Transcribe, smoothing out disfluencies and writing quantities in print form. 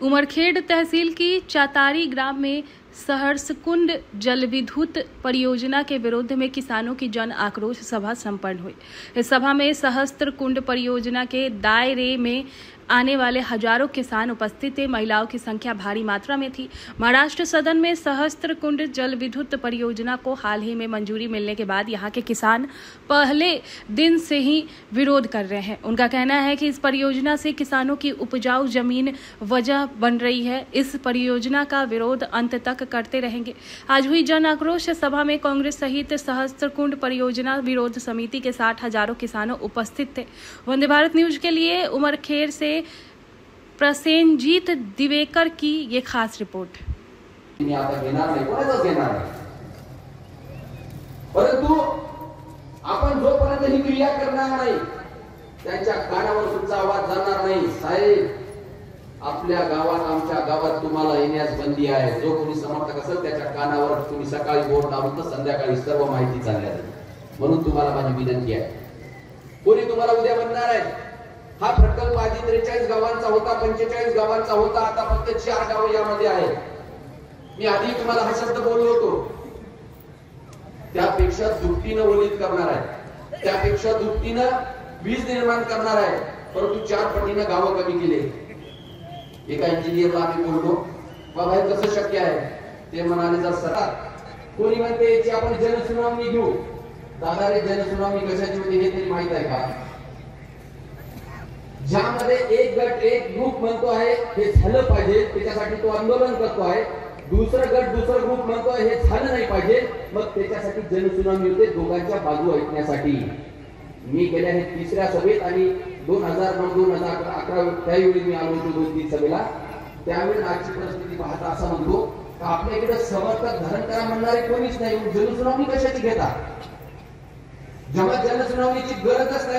उमरखेड़ तहसील की चातारी ग्राम में सहर्षकुंड जलविद्युत परियोजना के विरोध में किसानों की जन आक्रोश सभा संपन्न हुई। इस सभा में सहस्त्रकुंड परियोजना के दायरे में आने वाले हजारों किसान उपस्थित थे। महिलाओं की संख्या भारी मात्रा में थी। महाराष्ट्र सदन में सहस्त्रकुंड जल विद्युत परियोजना को हाल ही में मंजूरी मिलने के बाद यहां के किसान पहले दिन से ही विरोध कर रहे हैं। उनका कहना है कि इस परियोजना से किसानों की उपजाऊ जमीन वजह बन रही है। इस परियोजना का विरोध अंत तक करते रहेंगे। आज हुई जन आक्रोश सभा में कांग्रेस सहित सहस्त्रकुंड परियोजना विरोध समिति के 60 हजारों किसानों उपस्थित थे। वंदे भारत न्यूज के लिए उमरखेड़ से प्रसेनजीत दिवेकर की ये खास रिपोर्ट। परंतु आपण जोपर्यंत ही क्रिया करणार नाही त्यांच्या कानावर तुमचा आवाज जाणार नाही। साहेब, आपल्या गावात आमच्या गावात तुम्हाला येण्यास बंदी आहे। जो कोणी समर्थक असेल त्याच्या कानावर तुम्ही सकाळी बोर्ड लावून तर संध्याकाळी सर्व माहिती चालल्या जाईल। म्हणून तुम्हाला माझी विनंती आहे, कोणी तुम्हाला उद्या म्हणणार आहे हा प्रकल्प आधी 43 गावांचा होता, 45 गावांचा होता, आता फक्त 4 गाव यामध्ये आहेत। मी आधी तुम्हाला हा शब्द बोललो होतो, त्यापेक्षा दुपटीने वलित करणार आहे, त्यापेक्षा दुपटीने वीज निर्माण करणार आहे, परंतु 4 पटीने गाव कमी केले। एका इंजिनियरला आम्ही बोललो, बाबा हे कसं शक्य आहे? ते म्हणाले जर सरकार कोणी म्हणते याची आपण जनसुनावणी घेऊ। दादा रे, जनसुनावणी कशाची होती हे तरी माहित आहे का? ज्यामध्ये एक गट एक ग्रुप म्हणतो आहे हे झालं पाहिजे, त्याच्यासाठी तो आंदोलन करतो आहे। दुसरा गट दुसरा ग्रुप म्हणतो आहे हे झालं नाही पाहिजे, मग त्याच्यासाठी जनसुनावणी होते दोघांच्या बाजू ऐकण्यासाठी। मी गेल्या हे 3ऱ्या सभेत आणि 2009-2011 त्यावेळी मी आलो होतो 2-3 सभेला। त्यावेळी आजची परिस्थिती पाहता असं म्हणतो की आपल्याकडे समर्थक धरण करा म्हणणारे कोणीच नाही, जनसुनावणी कशाची घेता? जेव्हा जनसुनावणीची गरजच नाही